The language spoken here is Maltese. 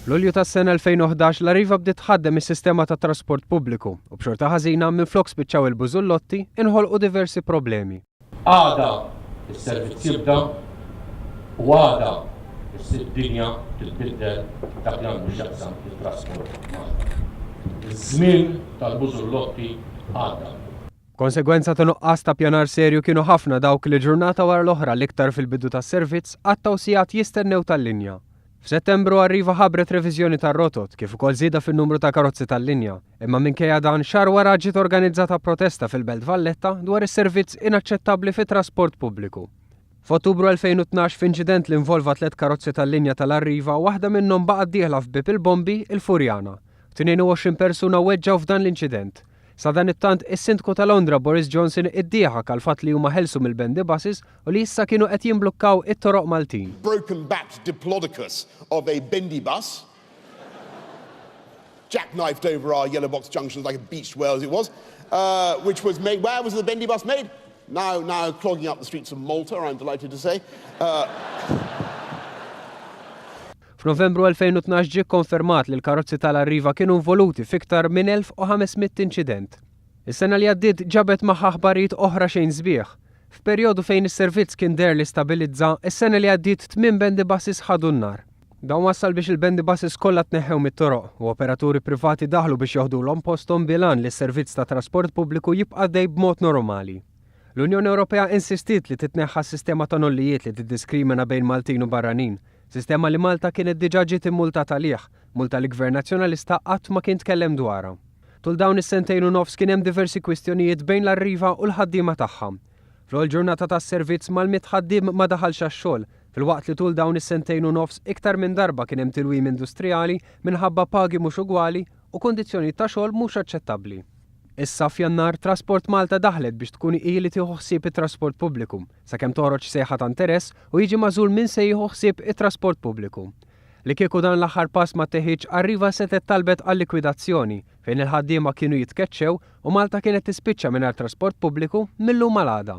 F'Lulju tas-sena 2011 l-Arriva bdiet tħaddem is-sistema tat trasport pubbliku u b'xorta ħażina minflok spiċċaw il-bużullotti inħolqu diversi problemi. Għada is-servizz jibda u għada is-dinja titbiddel dak li għandu x'jaqsam it-trasport. Iż-żmien tal-bużullotti għadda. Konsegwenza ta' nuqqas ta' pjanar serju kienu ħafna dawk li ġurnata wara l-oħra l-iktar fil-bidu tas-servizz għattaw sigħat jistennew tal-linja. F'Settembru Arriva ħabbret reviżjoni tar-rotot kif ukoll żieda fin-numru ta' karozzi tal-linja, imma minkejja dan xahar wara ġiet organizzata protesta fil-Belt Valletta dwar is-servizz inaċċettabbli fit-trasport pubbliku. F'Ottubru 2012 f'inċident li involva 3 karozzi tal-linja tal-Arriva waħda minnhom baqgħet dieħla f'bib il-bombi il-Furjana. 22 persuna weġġaw f'dan l-inċident. Sa dan it-tant is-Sindku ta' Londra Boris Johnson iddieħak għal fatt li huma ħelsu mill-bendi buses u li issa kienu qed jimblukkaw it-toroq Maltin. Broken-backed diplodocus of a bendy bus, jackknifed over our yellow box junctions like a beached whale as it was, which was made. Where was the bendy bus made? Now clogging up the streets of Malta, I'm delighted to say. F'Novembru 2012 ġie konfermat li l-karozzi tal-Arriva kienu involuti fiktar minn 1500 inċident. Is-sena li għaddiet ġabet magħha aħbarijiet oħra xejn sbieħ. F'perjodu fejn is-servizz kien der li stabilizza, is-sena li għaddiet 8 bendi buses ħadu n-nar. Dawn wassal biex il-bendi buses kollha tneħħew mit-toroq u operaturi privati daħlu biex joħdulhom posthom bilan li s-servizz ta' trasport pubbliku jibqa' dej b'mod normali. L-Unjoni Ewropea insistiet li titneħħa s-sistema ta' nollijiet li tiddiskrimina bejn Maltin u barranin. Sistema li Malta kienet diġà ġiet immultata għalih, multa li Gvern Nazzjonalista qatt ma kien tkellem dwarha. Tul dawn is-sentejn u nofs kien hemm diversi kwistjonijiet bejn l-Arriva u l-ħaddiema tagħha. Fl-ewwel ġurnata tas-servizz mal-mitħaddiem ma daħalx għax-xogħol, filwaqt li tul dawn is-sentejn u nofs iktar minn darba kien hemm tilwim industrijali minħabba pagi mhux ugwali u kundizzjonijiet ta' xogħol mhux aċċettabbli. Issa f'Jannar Trasport Malta daħlet biex tkun li tieħu ħsieb it-trasport pubbliku, sakemm toħroġ sejħa ta' interess u jiġi magħżul min se jieħu ħsieb it-trasport pubbliku. Li kieku dan l-aħħar pass ma teħiġ Arriva setet talbet għal likwidazzjoni fejn il-ħaddiema kienu jitkeċċew u Malta kienet tispiċċa mingħajr trasport pubbliku mill-lum għal għada.